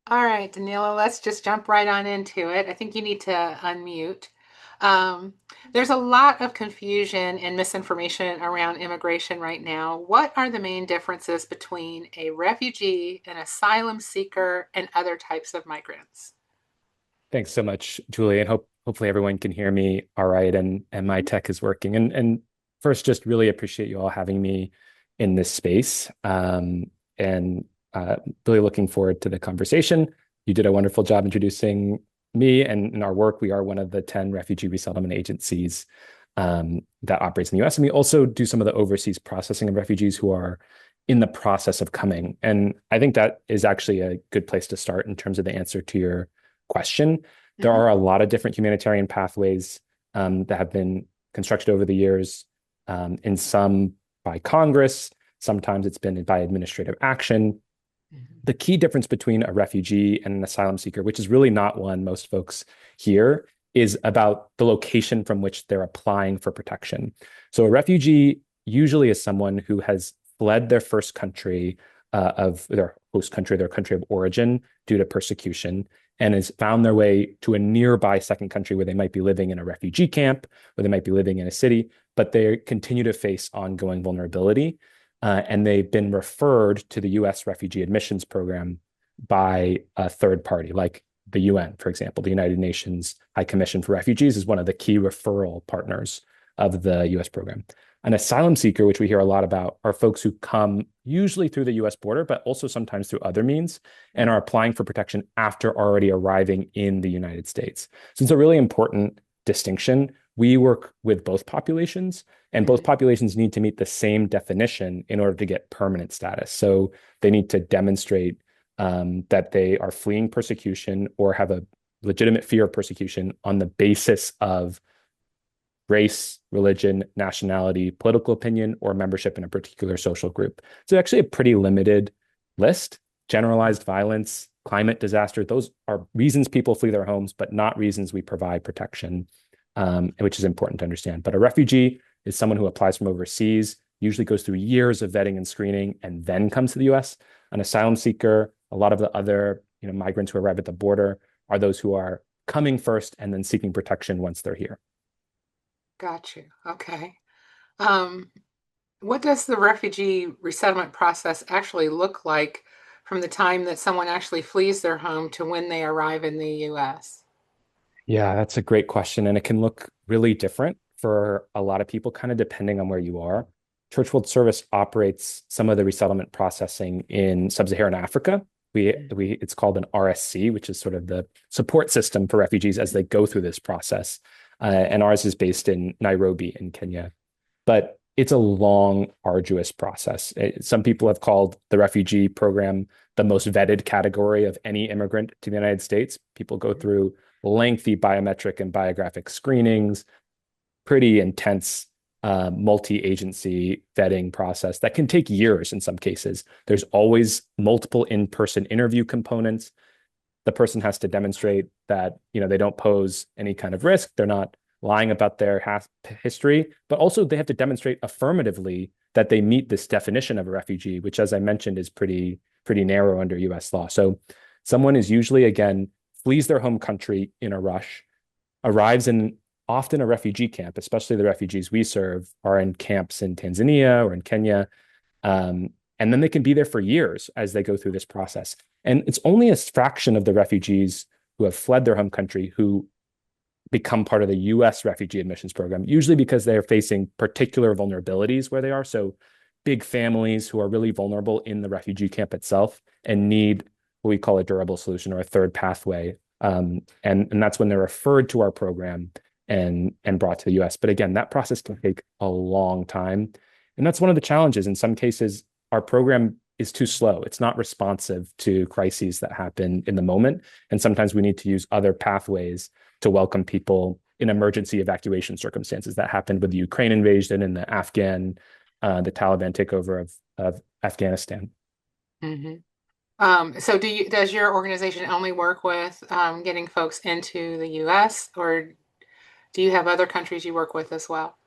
All right, Danila, let's just jump right on into it. I think you need to unmute. Um, there's a lot of confusion and misinformation around immigration right now. What are the main differences between a refugee, an asylum seeker, and other types of migrants? Thanks so much, Julie, and hopefully everyone can hear me all right and my tech is working. And first, just really appreciate you all having me in this space. And really looking forward to the conversation. You did a wonderful job introducing me and in our work. We are one of the 10 refugee resettlement agencies that operates in the US. And we also do some of the overseas processing of refugees who are in the process of coming. And I think that is actually a good place to start in terms of the answer to your question. There Hmm. are a lot of different humanitarian pathways that have been constructed over the years, in some by Congress, sometimes it's been by administrative action. The key difference between a refugee and an asylum seeker, which is really not one most folks hear, is about the location from which they're applying for protection. So a refugee usually is someone who has fled their first country of their host country, their country of origin, due to persecution, and has found their way to a nearby second country where they might be living in a refugee camp, where they might be living in a city, but they continue to face ongoing vulnerability. And they've been referred to the US refugee admissions program by a third party, like the UN, for example. The United Nations High Commission for Refugees is one of the key referral partners of the US program. An asylum seeker, which we hear a lot about, are folks who come usually through the US border, but also sometimes through other means, and are applying for protection after already arriving in the United States. So it's a really important distinction. We work with both populations, and both Hmm. populations need to meet the same definition in order to get permanent status. So they need to demonstrate that they are fleeing persecution or have a legitimate fear of persecution on the basis of race, religion, nationality, political opinion, or membership in a particular social group. So actually a pretty limited list. Generalized violence, climate disaster, those are reasons people flee their homes, but not reasons we provide protection, which is important to understand. But a refugee is someone who applies from overseas, usually goes through years of vetting and screening, and then comes to the US. An asylum seeker, a lot of the other migrants who arrive at the border are those who are coming first and then seeking protection once they're here. Got you. Okay. Um, what does the refugee resettlement process actually look like from the time that someone actually flees their home to when they arrive in the US? Yeah, that's a great question. And it can look really different for a lot of people, kind of depending on where you are. Church World Service operates some of the resettlement processing in sub-Saharan Africa. It's called an RSC, which is sort of the support system for refugees as they go through this process. And ours is based in Nairobi in Kenya. But it's a long, arduous process. Some people have called the refugee program the most vetted category of any immigrant to the United States. People go through lengthy biometric and biographic screenings, pretty intense multi-agency vetting process that can take years in some cases. There's always multiple in-person interview components. The person has to demonstrate that they don't pose any kind of risk. They're not lying about their history, but also they have to demonstrate affirmatively that they meet this definition of a refugee, which, as I mentioned, is pretty narrow under U.S. law. So someone is usually, again, flees their home country in a rush, arrives in often a refugee camp, especially the refugees we serve are in camps in Tanzania or in Kenya. And then they can be there for years as they go through this process. And it's only a fraction of the refugees who have fled their home country who become part of the US refugee admissions program, usually because they're facing particular vulnerabilities where they are. So big families who are really vulnerable in the refugee camp itself and need what we call a durable solution or a third pathway. And that's when they're referred to our program and brought to the US. But again, that process can take a long time. And that's one of the challenges. In some cases, our program is too slow. It's not responsive to crises that happen in the moment. And sometimes we need to use other pathways to welcome people in emergency evacuation circumstances that happened with the Ukraine invasion and the Taliban takeover of Afghanistan. Hmm. So does your organization only work with getting folks into the US, or do you have other countries you work with as well?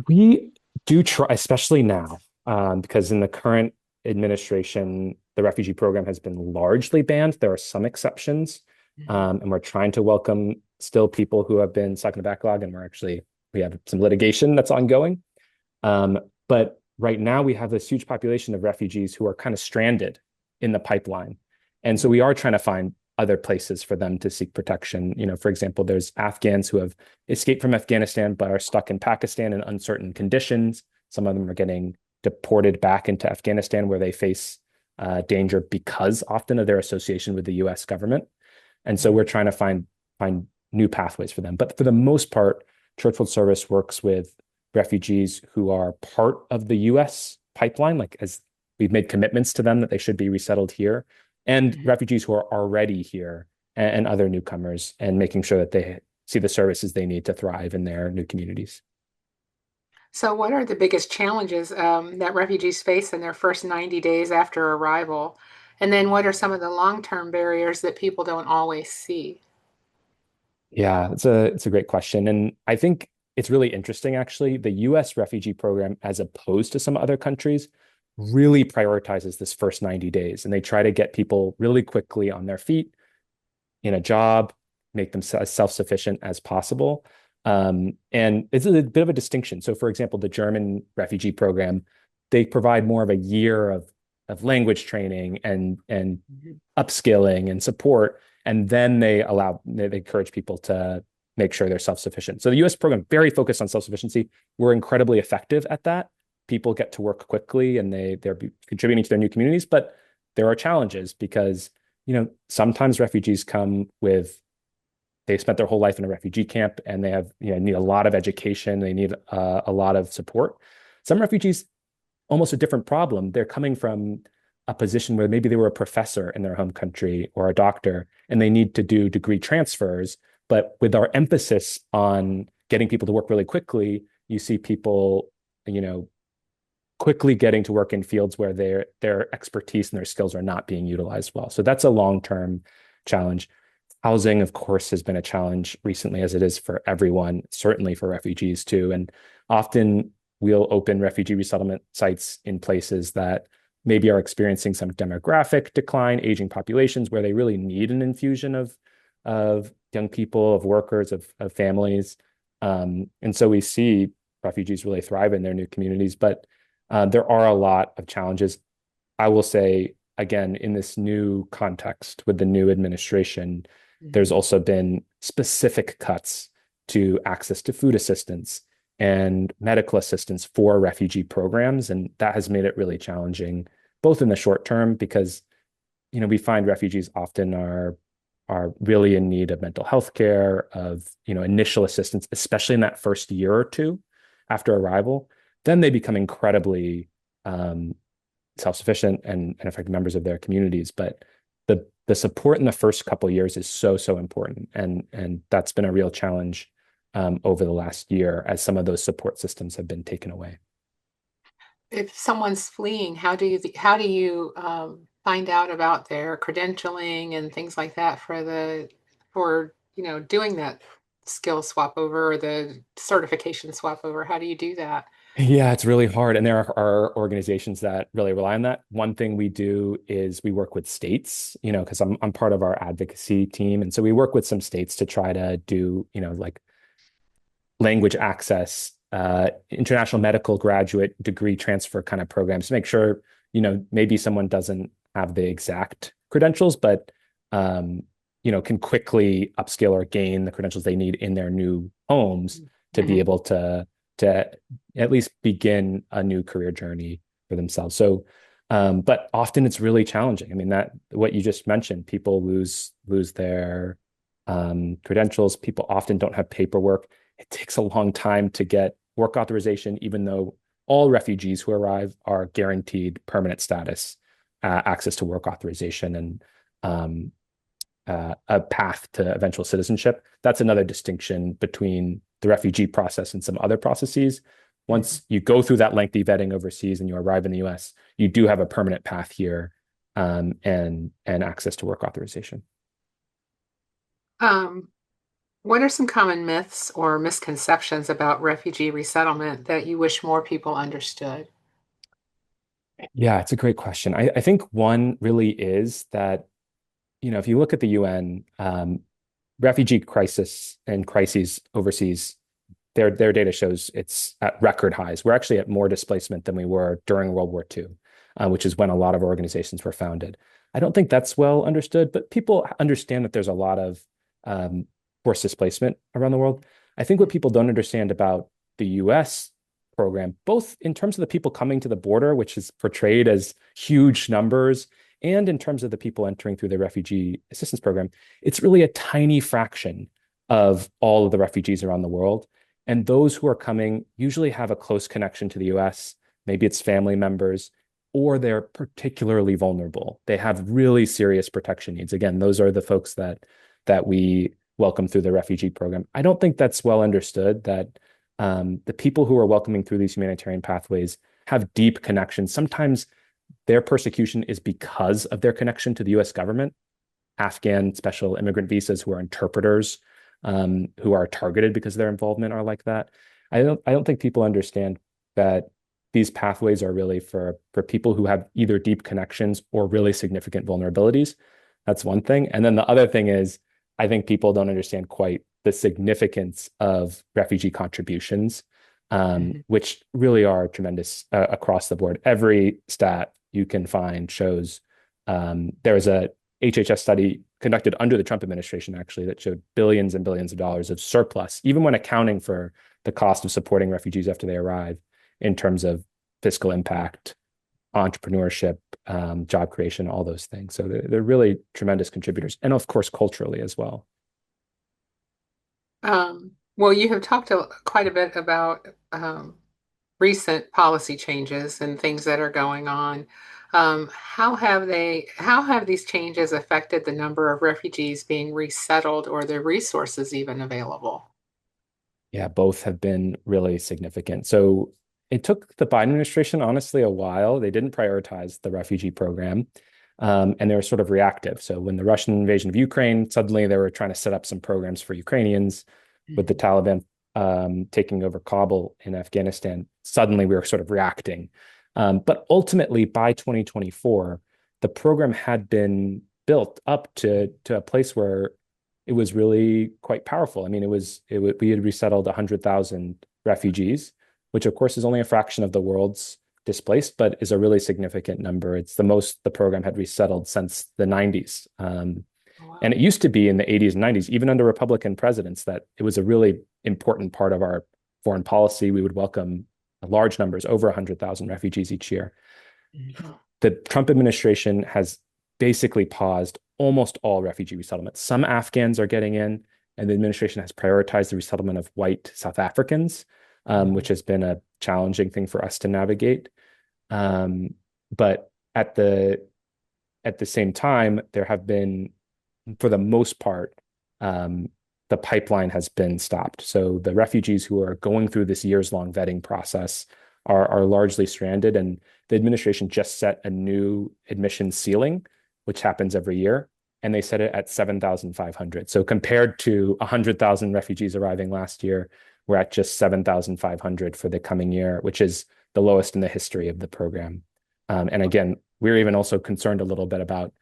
We do try, especially now, because in the current administration, the refugee program has been largely banned. There are some exceptions, Mhm. and we're trying to welcome still people who have been stuck in the backlog, and we have some litigation that's ongoing. Um, but right now we have this huge population of refugees who are kind of stranded in the pipeline. And so we are trying to find other places for them to seek protection. For example, there's Afghans who have escaped from Afghanistan but are stuck in Pakistan in uncertain conditions. Some of them are getting deported back into Afghanistan where they face danger because often of their association with the US government. And so we're Mhm. trying to find new pathways for them. But for the most part, Church World Service works with refugees who are part of the US pipeline, like as we've made commitments to them that they should be resettled here, and Mhm. refugees who are already here and other newcomers, and making sure that they see the services they need to thrive in their new communities. So, what are the biggest challenges that refugees face in their first 90 days after arrival? And then, what are some of the long-term barriers that people don't always see? Yeah, it's a great question. And I think it's really interesting actually. The US refugee program, as opposed to some other countries, really prioritizes this first 90 days. And they try to get people really quickly on their feet in a job, make them as self-sufficient as possible. And it's a bit of a distinction. So, for example, the German refugee program, they provide more of a year of language training and Mhm. upskilling and support, and then they encourage people to make sure they're self-sufficient. So the U.S. program very focused on self-sufficiency. We're incredibly effective at that. People get to work quickly, and they're contributing to their new communities, but there are challenges because sometimes refugees come with they spent their whole life in a refugee camp and they have need a lot of education, they need a lot of support. Some refugees almost a different problem. They're coming from a position where maybe they were a professor in their home country or a doctor and they need to do degree transfers, but with our emphasis on getting people to work really quickly, you see people you know quickly getting to work in fields where their expertise and their skills are not being utilized well. So that's a long-term challenge. Housing, of course, has been a challenge recently, as it is for everyone, certainly for refugees too. And often we'll open refugee resettlement sites in places that maybe are experiencing some demographic decline, aging populations where they really need an infusion of young people, of workers, of families. And so we see refugees really thrive in their new communities. But there are a lot of challenges. I will say, again, in this new context with the new administration, there's Mhm. also been specific cuts to access to food assistance and medical assistance for refugee programs. And that has made it really challenging, both in the short term, because we find refugees often are really in need of mental health care, of initial assistance, especially in that first year or two after arrival. Then they become incredibly um, self-sufficient and effective members of their communities. But the support in the first couple of years is so important, and that's been a real challenge over the last year as some of those support systems have been taken away. If someone's fleeing, how do you find out about their credentialing and things like that for doing that skill swap over or the certification swap over? How do you do that? Yeah, it's really hard. And there are organizations that really rely on that. One thing we do is we work with states, because I'm part of our advocacy team. And so we work with some states to try to do, like language access, international medical graduate degree transfer kind of programs to make sure, maybe someone doesn't have the exact credentials, but can quickly upskill or gain the credentials they need in their new homes to be Mhm. able to at least begin a new career journey for themselves. So but often it's really challenging. I mean, that what you just mentioned, people lose their credentials. People often don't have paperwork. It takes a long time to get work authorization, even though all refugees who arrive are guaranteed permanent status, access to work authorization, and um, a path to eventual citizenship. That's another distinction between the refugee process and some other processes. Mhm. Once you go through that lengthy vetting overseas and you arrive in the US, you do have a permanent path here, and access to work authorization. Um, what are some common myths or misconceptions about refugee resettlement that you wish more people understood? Yeah, it's a great question. I think one really is that, if you look at the UN, refugee crisis and crises overseas, their data shows it's at record highs. We're actually at more displacement than we were during World War II, which is when a lot of organizations were founded. I don't think that's well understood, but people understand that there's a lot of um, forced displacement around the world. I think what people don't understand about the US program, both in terms of the people coming to the border, which is portrayed as huge numbers, and in terms of the people entering through the refugee assistance program, it's really a tiny fraction of all of the refugees around the world. And those who are coming usually have a close connection to the US. Maybe it's family members, or they're particularly vulnerable. They have really serious protection needs. Again, those are the folks that we welcome through the refugee program. I don't think that's well understood that the people who are welcoming through these humanitarian pathways have deep connections. Sometimes their persecution is because of their connection to the US government. Afghan special immigrant visas who are interpreters, who are targeted because their involvement are like that. I don't think people understand that these pathways are really for people who have either deep connections or really significant vulnerabilities. That's one thing. And then the other thing is, I think people don't understand quite the significance of refugee contributions, Mhm. which really are tremendous across the board. Every stat you can find shows there was a HHS study conducted under the Trump administration, actually, that showed billions and billions of dollars of surplus, even when accounting for the cost of supporting refugees after they arrive, in terms of fiscal impact, entrepreneurship, job creation, all those things. So they're really tremendous contributors. And of course, culturally as well. Well, you have talked quite a bit about recent policy changes and things that are going on. How have these changes affected the number of refugees being resettled or the resources even available? Yeah, both have been really significant. So it took the Biden administration, honestly, a while. They didn't prioritize the refugee program, and they were sort of reactive. So when the Russian invasion of Ukraine, suddenly they were trying to set up some programs for Ukrainians. With the Mhm. Taliban taking over Kabul in Afghanistan, suddenly we were sort of reacting. But ultimately, by 2024, the program had been built up to a place where it was really quite powerful. I mean, we had resettled 100,000 refugees, which of course is only a fraction of the world's displaced, but is a really significant number. It's the most the program had resettled since the 90s. And Wow. it used to be in the 80s and 90s, even under Republican presidents, that it was a really important part of our foreign policy. We would welcome large numbers, over 100,000 refugees each year. Mhm. The Trump administration has basically paused almost all refugee resettlement. Some Afghans are getting in, and the administration has prioritized the resettlement of white South Africans, which Mhm. has been a challenging thing for us to navigate. But at the same time, there have been, for the most part, um, the pipeline has been stopped. So the refugees who are going through this years-long vetting process are largely stranded, and the administration just set a new admission ceiling, which happens every year, and they set it at 7,500. So compared to 100,000 refugees arriving last year, we're at just 7,500 for the coming year, which is the lowest in the history of the program. And again, we're even also concerned a little bit about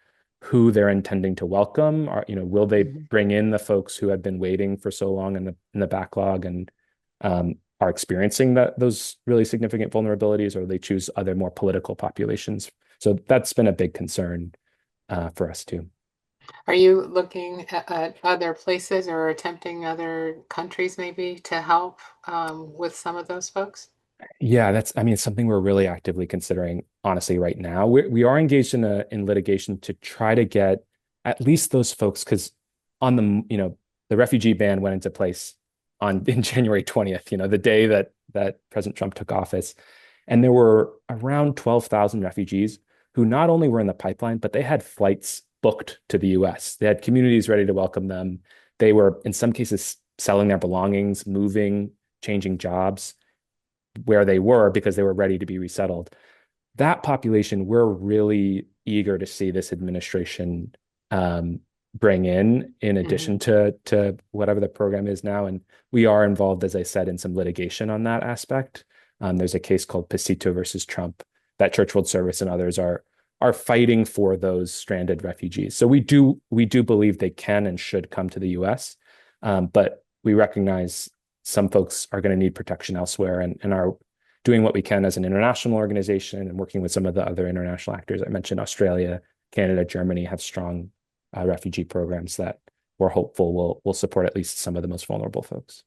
who they're intending to welcome. Will they Mhm. bring in the folks who have been waiting for so long in the backlog and are experiencing those really significant vulnerabilities, or they choose other more political populations? So that's been a big concern for us too. Are you looking at other places or attempting other countries maybe to help with some of those folks? Yeah, I mean, it's something we're really actively considering, honestly, right now. We are engaged in litigation to try to get at least those folks, because on the refugee ban went into place on in January 20th, the day that President Trump took office. And there were around 12,000 refugees who not only were in the pipeline, but they had flights booked to the US. They had communities ready to welcome them. They were, in some cases, selling their belongings, moving, changing jobs where they were because they were ready to be resettled. That population, we're really eager to see this administration um, bring in addition Mhm. to whatever the program is now. And we are involved, as I said, in some litigation on that aspect. There's a case called Pasito versus Trump that Church World Service and others are fighting for those stranded refugees. So we do believe they can and should come to the U.S., but we recognize some folks are going to need protection elsewhere and are doing what we can as an international organization and working with some of the other international actors. I mentioned Australia, Canada, Germany have strong refugee programs that we're hopeful will support at least some of the most vulnerable folks.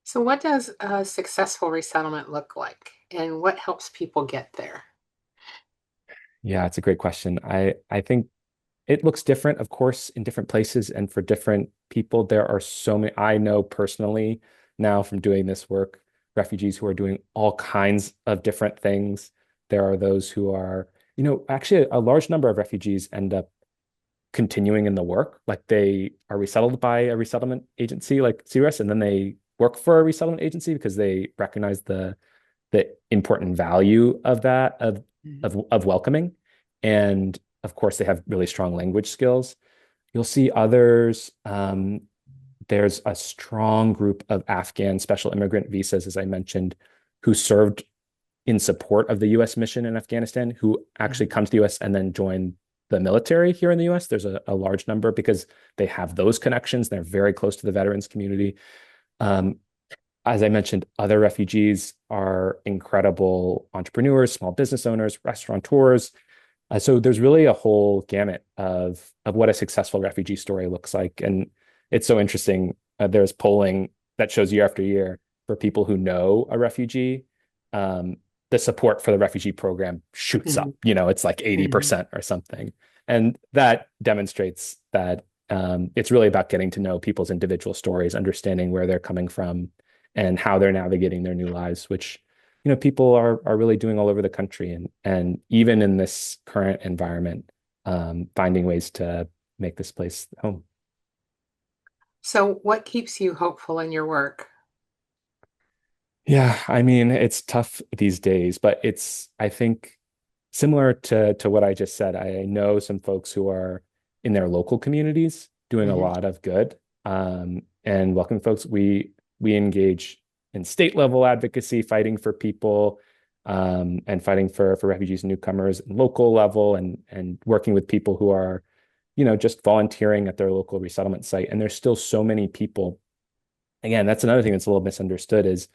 So, what does a successful resettlement look like, and what helps people get there? Yeah, it's a great question. I think it looks different, of course, in different places and for different people. There are so many. I know personally now from doing this work, refugees who are doing all kinds of different things. There are those who are, actually a large number of refugees end up continuing in the work. Like they are resettled by a resettlement agency like CRS, and then they work for a resettlement agency because they recognize the important value of that Mhm. of welcoming. And of course, they have really strong language skills. You'll see others. There's a strong group of Afghan special immigrant visas, as I mentioned, who served in support of the U.S. mission in Afghanistan, who actually Mhm. come to the U.S. and then join the military here in the U.S. There's a large number because they have those connections. They're very close to the veterans community. Um, as I mentioned, other refugees are incredible entrepreneurs, small business owners, restaurateurs. So there's really a whole gamut of what a successful refugee story looks like, and it's so interesting. There's polling that shows year after year for people who know a refugee, um, the support for the refugee program shoots up. Mhm. It's like Mhm. 80% or something, and that demonstrates that it's really about getting to know people's individual stories, understanding where they're coming from, and how they're navigating their new lives, which people are really doing all over the country, and even in this current environment, finding ways to make this place home. So, what keeps you hopeful in your work? Yeah, I mean, it's tough these days, but it's, I think, similar to what I just said. I know some folks who are in their local communities doing a Mhm. lot of good, and welcoming folks. We engage in state level advocacy, fighting for people, and fighting for refugees and newcomers, and local level, and working with people who are, just volunteering at their local resettlement site. And there's still so many people. Again, that's another thing that's a little misunderstood is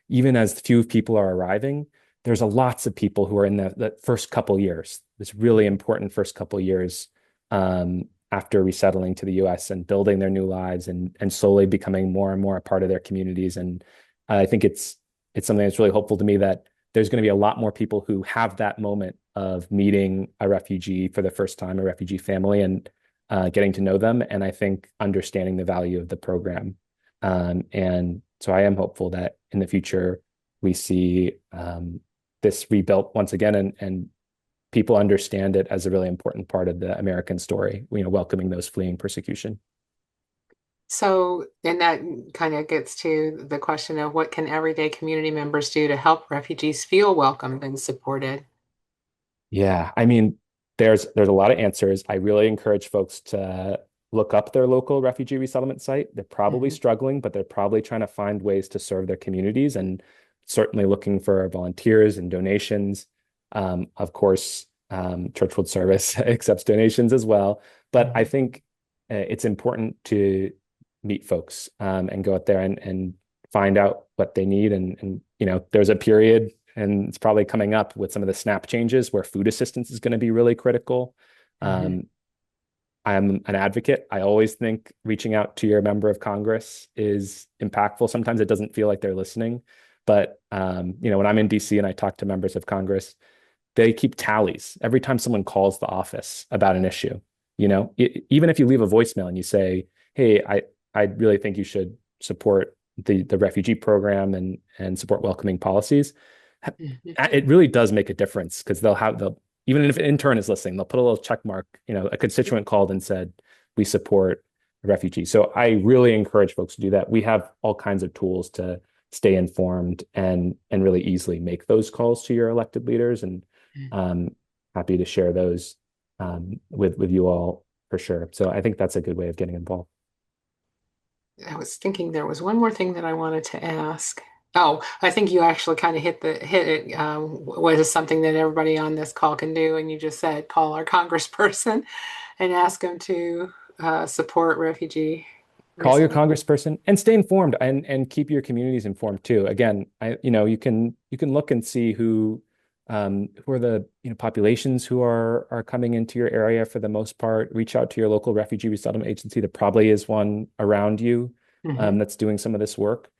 even as few people are arriving, there's a lots of people who are in the first couple years, this really important first couple years, after resettling to the U.S. and building their new lives and slowly becoming more and more a part of their communities. And I think it's something that's really hopeful to me that there's going to be a lot more people who have that moment of meeting a refugee for the first time, a refugee family, and getting to know them. And I think understanding the value of the program. And so I am hopeful that in the future we see this rebuilt once again, and people understand it as a really important part of the American story, welcoming those fleeing persecution. So, and that kind of gets to the question of what can everyday community members do to help refugees feel welcomed and supported? Yeah, I mean, there's a lot of answers. I really encourage folks to look up their local refugee resettlement site. They're probably Mhm. struggling, but they're probably trying to find ways to serve their communities and certainly looking for volunteers and donations. Of course, Church World Service accepts donations as well. But I Mhm. think it's important to meet folks, and go out there and find out what they need. And there's a period, and it's probably coming up with some of the SNAP changes where food assistance is going to be really critical. Mhm. Um, I'm an advocate. I always think reaching out to your member of Congress is impactful. Sometimes it doesn't feel like they're listening, but when I'm in DC and I talk to members of Congress, they keep tallies every time someone calls the office about an issue. Even if you leave a voicemail and you say, "Hey, I really think you should support the refugee program and support welcoming policies," Mhm. it really does make a difference because they'll even if an intern is listening, they'll put a little check mark. A constituent called and said, "We support refugees." So I really encourage folks to do that. We have all kinds of tools to stay informed and really easily make those calls to your elected leaders, and um, happy to share those with you all for sure. So I think that's a good way of getting involved. I was thinking there was one more thing that I wanted to ask. Oh, I think you actually kind of hit it. What is something that everybody on this call can do? And you just said call our congressperson and ask them to support refugee Call your resettlement. congressperson and stay informed and keep your communities informed too. Again, you can look and see who are the populations who are coming into your area for the most part. Reach out to your local refugee resettlement agency. There probably is one around you Hmm. that's doing some of this work,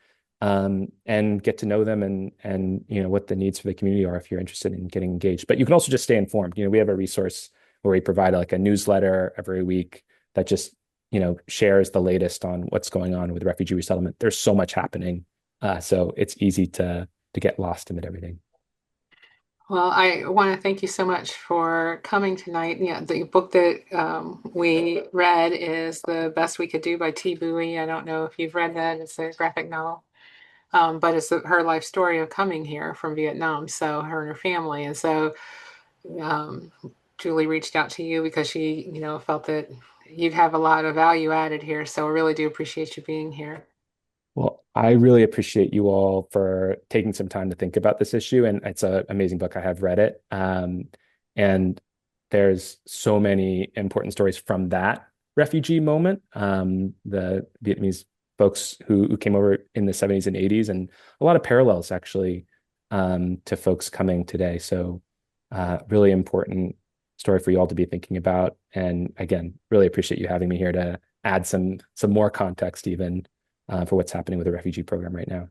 and get to know them and what the needs for the community are if you're interested in getting engaged. But you can also just stay informed. We have a resource where we provide like a newsletter every week that just shares the latest on what's going on with refugee resettlement. There's so much happening, so it's easy to get lost amid everything. Well, I want to thank you so much for coming tonight. Yeah, the book that we read is The Best We Could Do by Thi Bui. I don't know if you've read that. It's a graphic novel. But it's her life story of coming here from Vietnam. So her and her family, and so um, Julie reached out to you because she, felt that you'd have a lot of value added here. So I really do appreciate you being here. Well, I really appreciate you all for taking some time to think about this issue. And it's an amazing book. I have read it. And there's so many important stories from that refugee moment. The Vietnamese folks who came over in the 70s and 80s, and a lot of parallels actually to folks coming today. So, really important story for you all to be thinking about. And again, really appreciate you having me here to add some more context even for what's happening with the refugee program right now.